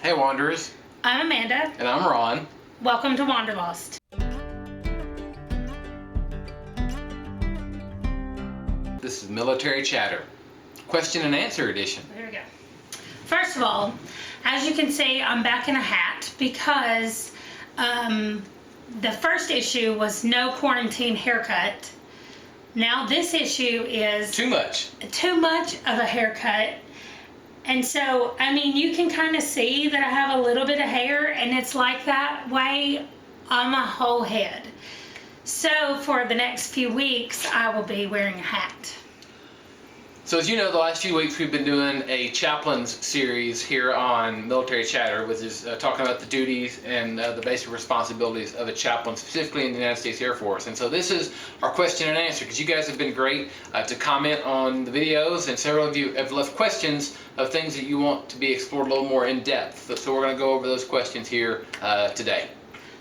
Hey Wanderers, I'm Amanda. and I'm Ron. Welcome to Wanderlost. This is Military Chatter, question and answer edition. There we go. First of all, as you can see, I'm back in a hat because the first issue was no quarantine haircut. Now this issue is Too much. Too much of a haircut. And so, I mean, you can kind of see that I have a little bit of hair, and it's like that way on my whole head. So for the next few weeks, I will be wearing a hat. So as you know, the last few weeks we've been doing a Chaplain's series here on Military Chatter, which is talking about the duties and the basic responsibilities of a chaplain, specifically in the United States Air Force. And so this is our question and answer, because you guys have been great to comment on the videos, and several of you have left questions of things that you want to be explored a little more in depth. So we're going to go over those questions here today.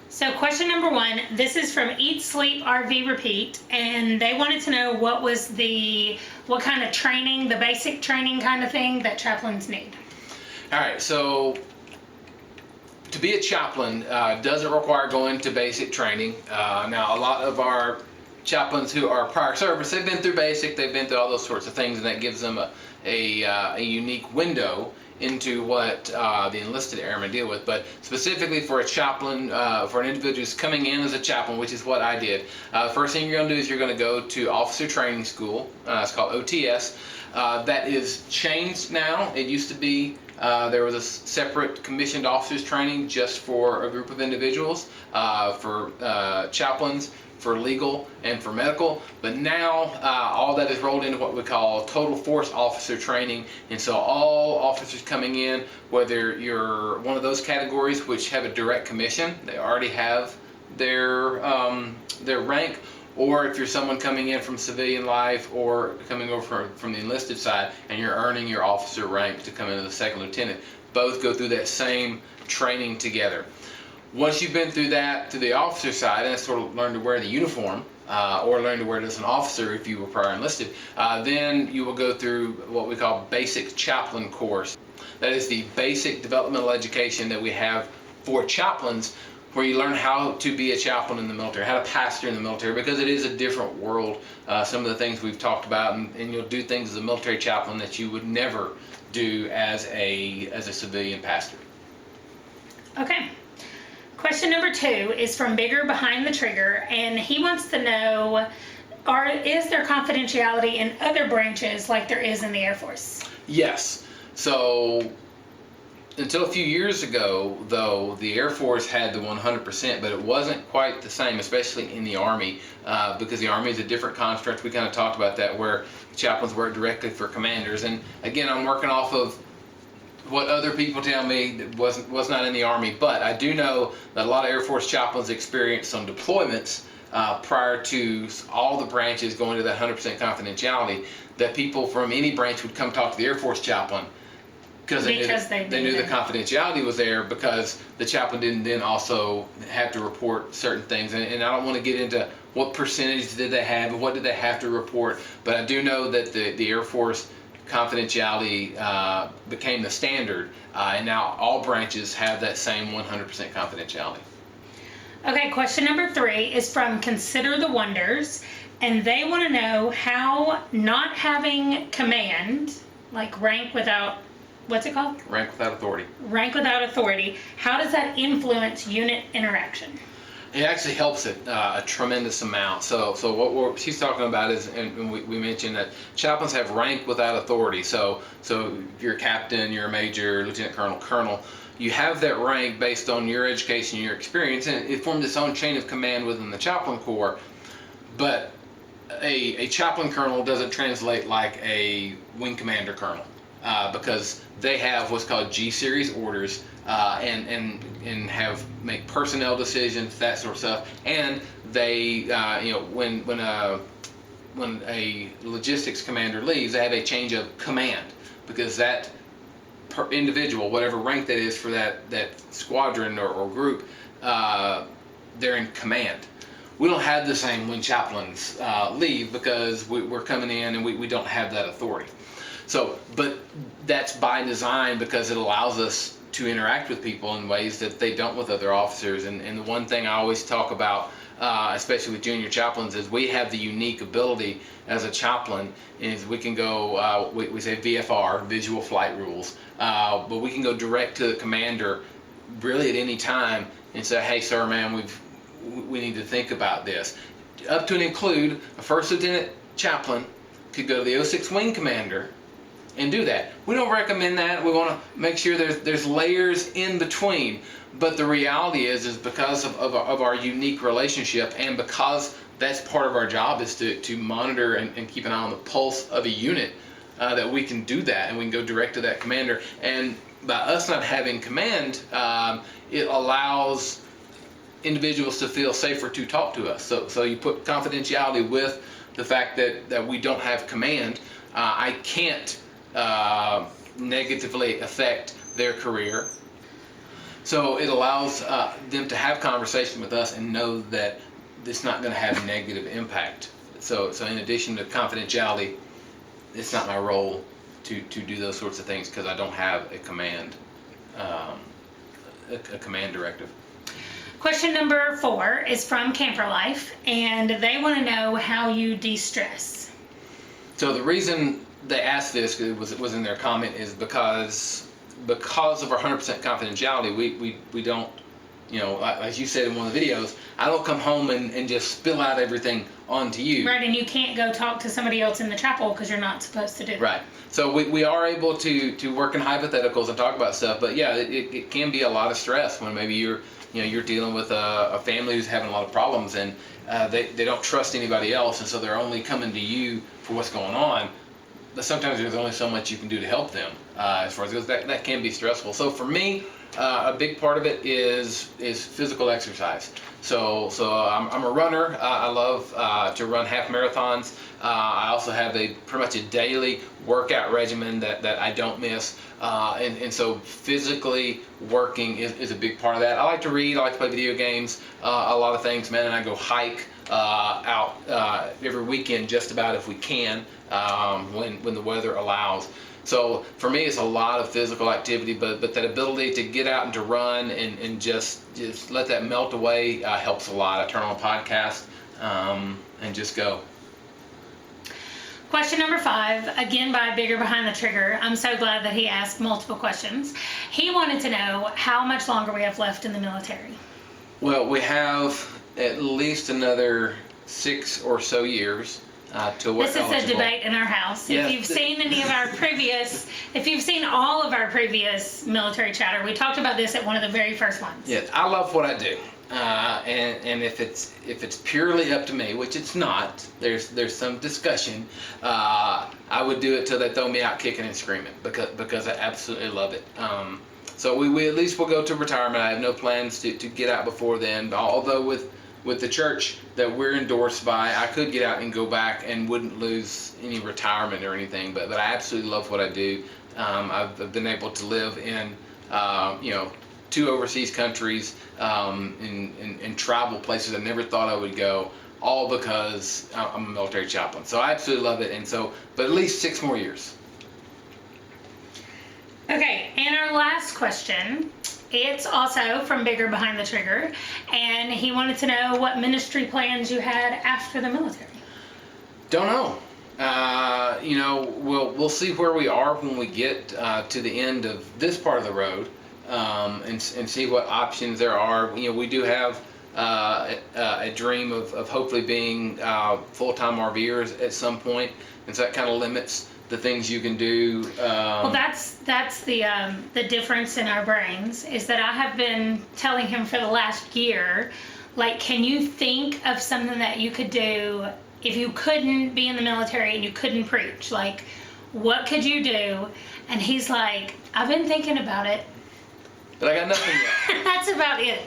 So question number one, this is from Eat, Sleep, RV, Repeat, and they wanted to know what kind of training, the basic training kind of thing that chaplains need. All right, so to be a chaplain doesn't require going to basic training. Now, a lot of our chaplains who are prior service, they've been through basic, they've been through all those sorts of things, and that gives them a unique window into what the enlisted airmen deal with. But specifically for a chaplain, for an individual who's coming in as a chaplain, which is what I did, first thing you're going to do is you're going to go to officer training school. It's called OTS. That is changed now. It used to be there was a separate commissioned officers training just for a group of individuals, for chaplains, for legal, and for medical. But now all that is rolled into what we call total force officer training. And so all officers coming in, whether you're one of those categories which have a direct commission, they already have their rank, or if you're someone coming in from civilian life or coming over from the enlisted side and you're earning your officer rank to come into the second lieutenant, both go through that same training together. Once you've been through that to the officer side and sort of learn to wear the uniform, or learn to wear it as an officer if you were prior enlisted, then you will go through what we call basic chaplain course. That is the basic developmental education that we have for chaplains, where you learn how to be a chaplain in the military, how to pastor in the military, because it is a different world. Some of the things we've talked about, and you'll do things as a military chaplain that you would never do as a civilian pastor. Okay. Question number two is from Bigger Behind the Trigger, and he wants to know, is there confidentiality in other branches like there is in the Air Force? Yes. So until a few years ago, though, the Air Force had the 100%, but it wasn't quite the same, especially in the Army, because the Army is a different construct. We kind of talked about that, where chaplains work directly for commanders. And again, I'm working off of what other people tell me that was not in the Army, but I do know that a lot of Air Force chaplains experienced some deployments prior to all the branches going to that 100% confidentiality, that people from any branch would come talk to the Air Force chaplain because they knew the confidentiality was there, because the chaplain didn't then also have to report certain things. And I don't want to get into what percentage did they have and what did they have to report, but I do know that the Air Force confidentiality became the standard, and now all branches have that same 100% confidentiality. Okay, question number three is from Consider the Wonders, and they want to know how not having command, like rank without, what's it called? Rank without authority. Rank without authority, how does that influence unit interaction? It actually helps it a tremendous amount. So what she's talking about is, and we mentioned that chaplains have rank without authority. So if you're a captain, you're a major, lieutenant colonel, colonel, you have that rank based on your education, your experience, and it forms its own chain of command within the chaplain corps. But a chaplain colonel doesn't translate like a wing commander colonel, because they have what's called G-series orders, and make personnel decisions, that sort of stuff. And they, when a logistics commander leaves, they have a change of command, because that individual, whatever rank that is for that squadron or group, they're in command. We don't have the same when chaplains leave, because we're coming in and we don't have that authority. So, but that's by design, because it allows us to interact with people in ways that they don't with other officers. And the one thing I always talk about, especially with junior chaplains, is we have the unique ability as a chaplain is we can go, we say VFR, visual flight rules, but we can go direct to the commander really at any time and say, hey sir, man, we need to think about this. Up to and include a first lieutenant chaplain could go to the 06 wing commander and do that. We don't recommend that. We want to make sure there's layers in between. But the reality is because of our unique relationship, and because that's part of our job is to monitor and keep an eye on the pulse of a unit, that we can do that and we can go direct to that commander. And by us not having command, it allows individuals to feel safer to talk to us. So you put confidentiality with the fact that we don't have command. I can't negatively affect their career. So it allows them to have conversation with us and know that it's not going to have negative impact. So in addition to confidentiality, it's not my role to do those sorts of things because I don't have a command directive. Question number 4 is from Camper Life, and they want to know how you de-stress. So the reason they asked this, it was in their comment, is because of our 100% confidentiality, we don't, as you said in one of the videos, I don't come home and just spill out everything onto you. Right, and you can't go talk to somebody else in the chapel because you're not supposed to do that. Right. So we are able to work in hypotheticals and talk about stuff, but yeah, it can be a lot of stress when maybe you're dealing with a family who's having a lot of problems, and they don't trust anybody else, and so they're only coming to you for what's going on. But sometimes there's only so much you can do to help them. As far as it goes, that can be stressful. So for me, a big part of it is physical exercise. So I'm a runner. I love to run half marathons. I also have pretty much a daily workout regimen that I don't miss. And so physically working is a big part of that. I like to read. I like to play video games. A lot of things, man. And I go hike out every weekend, just about, if we can, when the weather allows. So for me, it's a lot of physical activity, but that ability to get out and to run and just let that melt away helps a lot. I turn on a podcast and just go. Question number 5, again by Bigger Behind the Trigger. I'm so glad that he asked multiple questions. He wanted to know how much longer we have left in the military. Well, we have at least another 6 or so years to work. This is a debate in our house. Yeah. If you've seen any of our previous, if you've seen all of our previous military chatter, we talked about this at one of the very first ones. Yes, I love what I do. And if it's purely up to me, which it's not, there's some discussion. I would do it till they throw me out kicking and screaming because I absolutely love it. So we at least will go to retirement. I have no plans to get out before then. Although with the church that we're endorsed by, I could get out and go back and wouldn't lose any retirement or anything. But I absolutely love what I do. I've been able to live in 2 overseas countries, and travel places I never thought I would go, all because I'm a military chaplain. So I absolutely love it, but at least 6 more years. Okay, and our last question, it's also from Bigger Behind the Trigger, and he wanted to know what ministry plans you had after the military. Don't know. We'll see where we are when we get to the end of this part of the road. And see what options there are. We do have a dream of hopefully being full-time RVers at some point, and so that kind of limits the things you can do. Well, that's the difference in our brains, is that I have been telling him for the last year, like, can you think of something that you could do if you couldn't be in the military and you couldn't preach? Like, what could you do? And he's like, I've been thinking about it, but I got nothing yet. That's about it.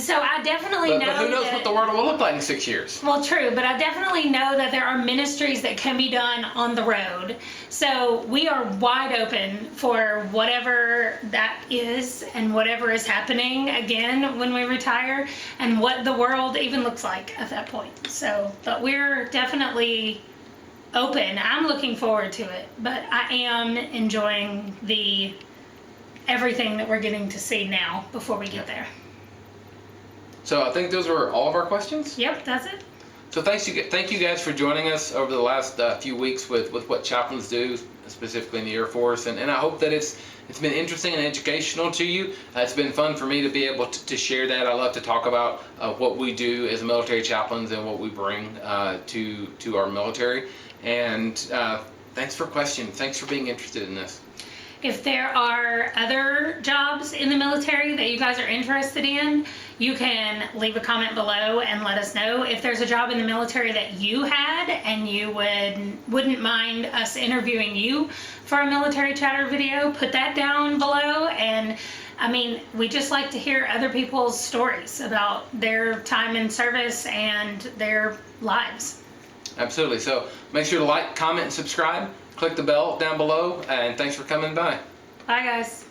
So I definitely know. But who knows what the world will look like in 6 years? Well, true, but I definitely know that there are ministries that can be done on the road. So we are wide open for whatever that is and whatever is happening again when we retire, and what the world even looks like at that point. So, but we're definitely open. I'm looking forward to it, but I am enjoying the everything that we're getting to see now before we get there. So I think those were all of our questions. Yep, that's it. So thank you guys for joining us over the last few weeks with what chaplains do, specifically in the Air Force, and I hope that it's been interesting and educational to you. It's been fun for me to be able to share that. I love to talk about what we do as military chaplains and what we bring to our military. And thanks for questions. Thanks for being interested in this. If there are other jobs in the military that you guys are interested in, you can leave a comment below and let us know. If there's a job in the military that you had and you wouldn't mind us interviewing you for a military chatter video, put that down below. And I mean, we just like to hear other people's stories about their time in service and their lives. Absolutely. So make sure to like, comment, and subscribe. Click the bell down below, and thanks for coming by. Bye, guys.